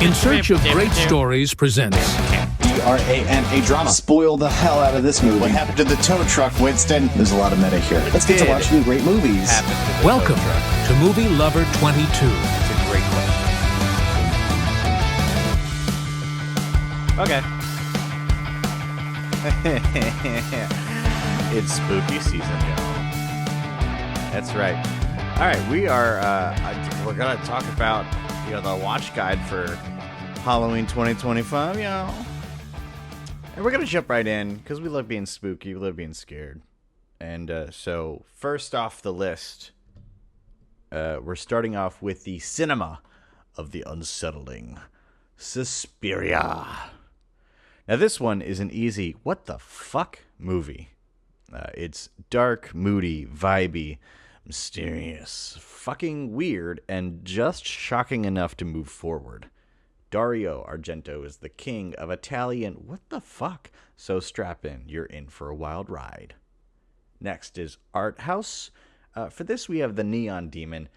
In Search of Great Stories presents DRAMA drama. Spoil the hell out of this movie. What happened to the tow truck, Winston? There's a lot of meta here. Let's get to watching great movies. Welcome to Movie Lover 22. It's a great question. Okay. It's spooky season, y'all. That's right. All right, we're gonna talk about the watch guide for Halloween 2025, y'all. And we're gonna jump right in because we love being spooky, we love being scared. And so first off the list, we're starting off with the cinema of the unsettling, Suspiria. Now this one is an easy what the fuck movie. It's dark, moody, vibey, mysterious, fucking weird, and just shocking enough to move forward. Dario Argento is the king of Italian what the fuck, so strap in, you're in for a wild ride. Next is Art House. For this we have The Neon Demon.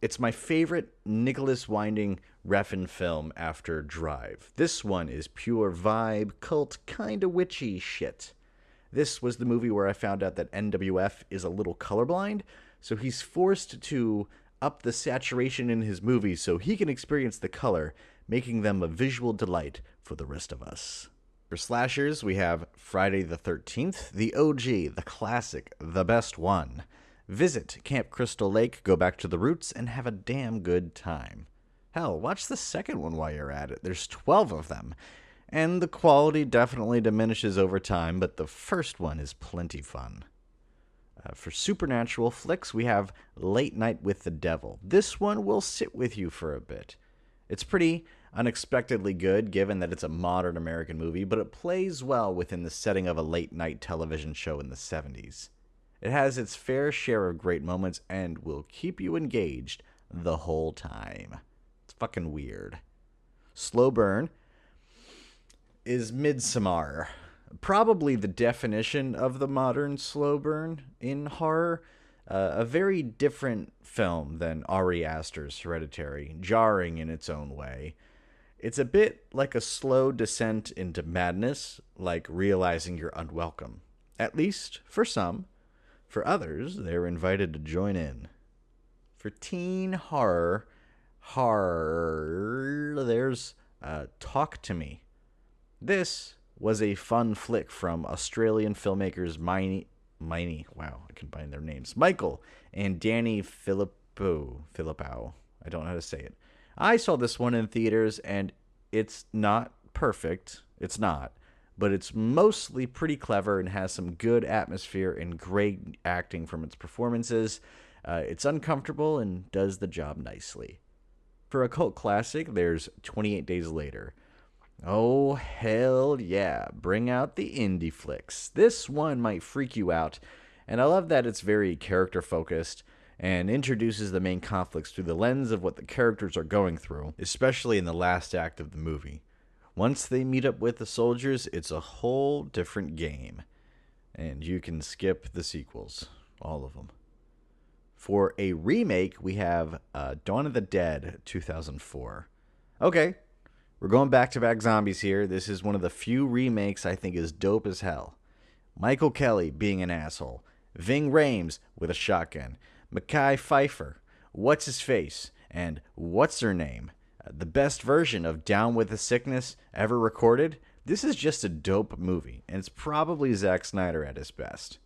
It's my favorite Nicholas Winding Refn film after Drive. This one is pure vibe, cult, kinda witchy shit. This was the movie where I found out that NWF is a little colorblind, so he's forced to up the saturation in his movies so he can experience the color, making them a visual delight for the rest of us. For slashers, we have Friday the 13th, the OG, the classic, the best one. Visit Camp Crystal Lake, go back to the roots, and have a damn good time. Hell, watch the second one while you're at it. There's 12 of them. And the quality definitely diminishes over time, but the first one is plenty fun. For supernatural flicks, we have Late Night with the Devil. This one will sit with you for a bit. It's pretty unexpectedly good, given that it's a modern American movie, but it plays well within the setting of a late-night television show in the 70s. It has its fair share of great moments and will keep you engaged the whole time. It's fucking weird. Slow burn is Midsommar. Probably the definition of the modern slow burn in horror. A very different film than Ari Aster's Hereditary, jarring in its own way. It's a bit like a slow descent into madness, like realizing you're unwelcome. At least for some. For others, they're invited to join in. For teen horror, there's Talk to Me. This was a fun flick from Australian filmmakers their names, Michael and Danny Filippo. I don't know how to say it. I saw this one in theaters, and it's not perfect. It's not. But it's mostly pretty clever and has some good atmosphere and great acting from its performances. It's uncomfortable and does the job nicely. For a cult classic, there's 28 Days Later. Oh, hell yeah. Bring out the indie flicks. This one might freak you out, and I love that it's very character-focused and introduces the main conflicts through the lens of what the characters are going through, especially in the last act of the movie. Once they meet up with the soldiers, it's a whole different game, and you can skip the sequels, all of them. For a remake, we have Dawn of the Dead 2004. Okay. We're going back-to-back zombies here. This is one of the few remakes I think is dope as hell. Michael Kelly being an asshole. Ving Rhames with a shotgun. Mekhi Phifer. What's-his-face? And what's-her-name? The best version of Down with the Sickness ever recorded. This is just a dope movie, and it's probably Zack Snyder at his best.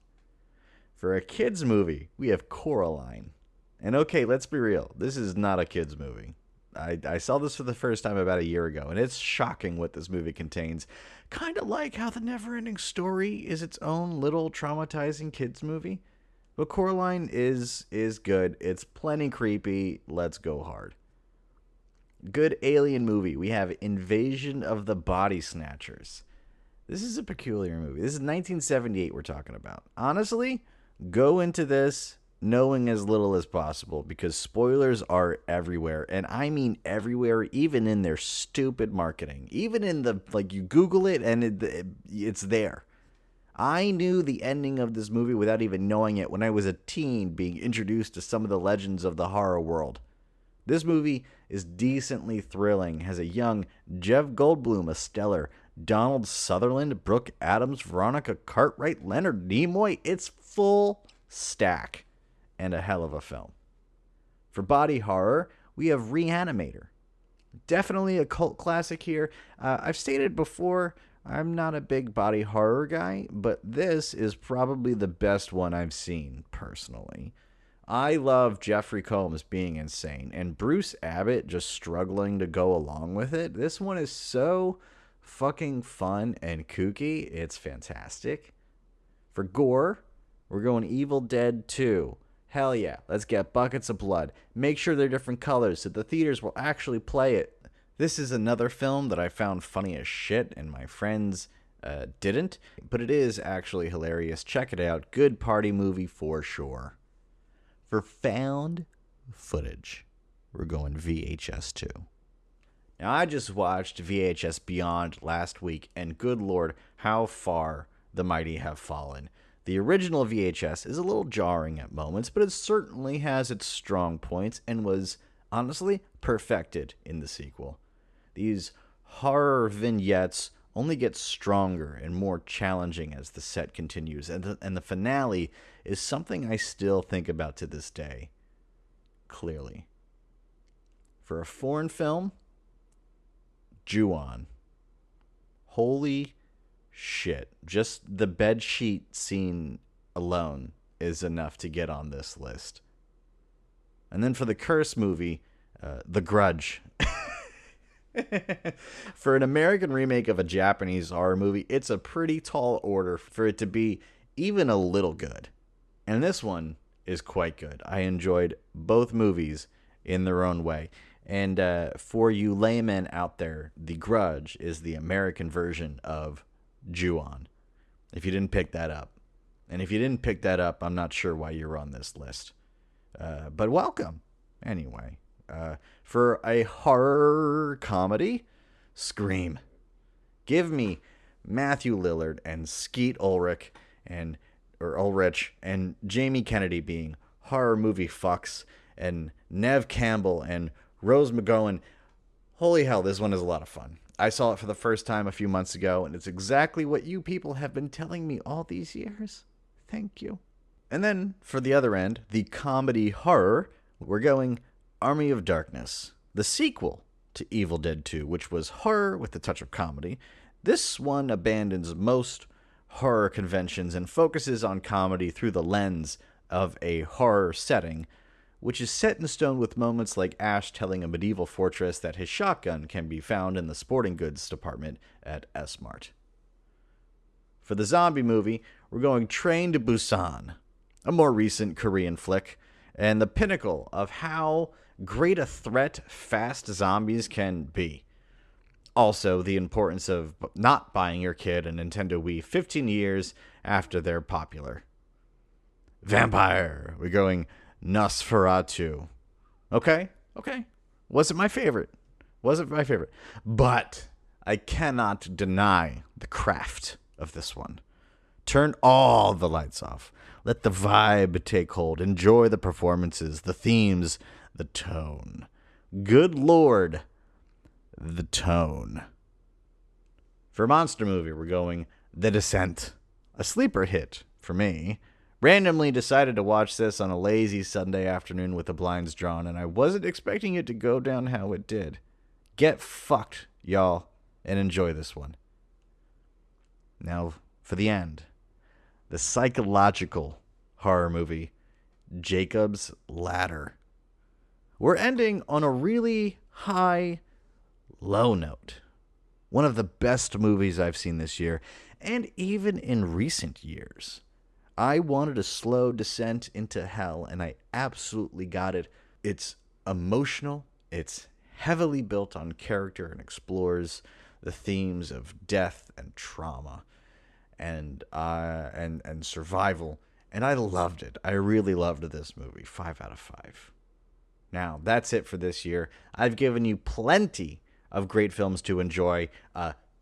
For a kid's movie, we have Coraline. And okay, let's be real. This is not a kid's movie. I saw this for the first time about a year ago, and it's shocking what this movie contains. Kind of like how The Neverending Story is its own little traumatizing kids movie. But Coraline is good. It's plenty creepy. Let's go hard. Good alien movie. We have Invasion of the Body Snatchers. This is a peculiar movie. This is 1978 we're talking about. Honestly, go into this knowing as little as possible, because spoilers are everywhere, and I mean everywhere, even in their stupid marketing. Even in the, you Google it, and it's there. I knew the ending of this movie without even knowing it when I was a teen, being introduced to some of the legends of the horror world. This movie is decently thrilling, has a young Jeff Goldblum, a stellar Donald Sutherland, Brooke Adams, Veronica Cartwright, Leonard Nimoy. It's full stack and a hell of a film. For body horror, we have Reanimator. Definitely a cult classic here. I've stated before, I'm not a big body horror guy, but this is probably the best one I've seen, personally. I love Jeffrey Combs being insane, and Bruce Abbott just struggling to go along with it. This one is so fucking fun and kooky. It's fantastic. For gore, we're going Evil Dead 2. Hell yeah, let's get buckets of blood. Make sure they're different colors so the theaters will actually play it. This is another film that I found funny as shit, and my friends didn't, but it is actually hilarious. Check it out. Good party movie for sure. For found footage, we're going VHS 2. Now, I just watched VHS Beyond last week, and good lord, how far the mighty have fallen. The original VHS is a little jarring at moments, but it certainly has its strong points and was, honestly, perfected in the sequel. These horror vignettes only get stronger and more challenging as the set continues, and the finale is something I still think about to this day, clearly. For a foreign film, Ju-on. Holy shit. Just the bedsheet scene alone is enough to get on this list. And then for the curse movie, The Grudge. For an American remake of a Japanese horror movie, it's a pretty tall order for it to be even a little good. And this one is quite good. I enjoyed both movies in their own way. And for you laymen out there, The Grudge is the American version of Ju-on, if you didn't pick that up. And if you didn't pick that up, I'm not sure why you're on this list. But welcome. Anyway, for a horror comedy, Scream. Give me Matthew Lillard and Skeet Ulrich and Jamie Kennedy being horror movie fucks, and Nev Campbell and Rose McGowan. Holy hell, this one is a lot of fun. I saw it for the first time a few months ago, and it's exactly what you people have been telling me all these years. Thank you. And then, for the other end, the comedy horror, we're going Army of Darkness, the sequel to Evil Dead 2, which was horror with a touch of comedy. This one abandons most horror conventions and focuses on comedy through the lens of a horror setting, which is set in stone with moments like Ash telling a medieval fortress that his shotgun can be found in the sporting goods department at S-Mart. For the zombie movie, we're going Train to Busan, a more recent Korean flick, and the pinnacle of how great a threat fast zombies can be. Also, the importance of not buying your kid a Nintendo Wii 15 years after they're popular. Vampire, we're going Nosferatu. Okay. Wasn't my favorite. But I cannot deny the craft of this one. Turn all the lights off. Let the vibe take hold. Enjoy the performances, the themes, the tone. Good lord, the tone. For monster movie, we're going The Descent. A sleeper hit for me. Randomly decided to watch this on a lazy Sunday afternoon with the blinds drawn, and I wasn't expecting it to go down how it did. Get fucked, y'all, and enjoy this one. Now, for the end, the psychological horror movie, Jacob's Ladder. We're ending on a really high, low note. One of the best movies I've seen this year, and even in recent years. I wanted a slow descent into hell, and I absolutely got it. It's emotional. It's heavily built on character and explores the themes of death and trauma and survival. And I loved it. I really loved this movie. 5 out of 5. Now, that's it for this year. I've given you plenty of great films to enjoy,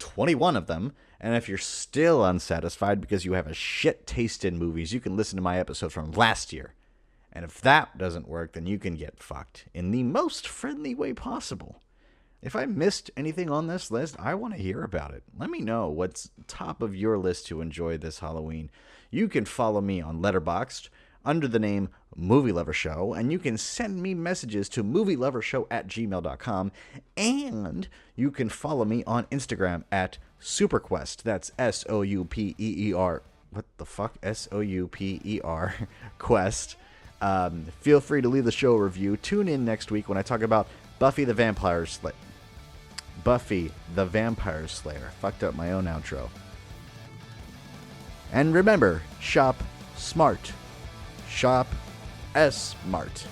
21 of them. And if you're still unsatisfied because you have a shit taste in movies, you can listen to my episode from last year And if that doesn't work, then you can get fucked in the most friendly way possible. If I missed anything on this list, I want to hear about it. Let me know what's top of your list to enjoy this Halloween. You can follow me on Letterboxd under the name Movie Lover Show, and you can send me messages to movielovershow@gmail.com, and you can follow me on Instagram at Superquest. That's SOUPEER. What the fuck? SOUPER Quest. Feel free to leave the show a review. Tune in next week when I talk about Buffy the Vampire Slayer. Buffy the Vampire Slayer. Fucked up my own outro. And remember, shop smart. Shop S-Mart.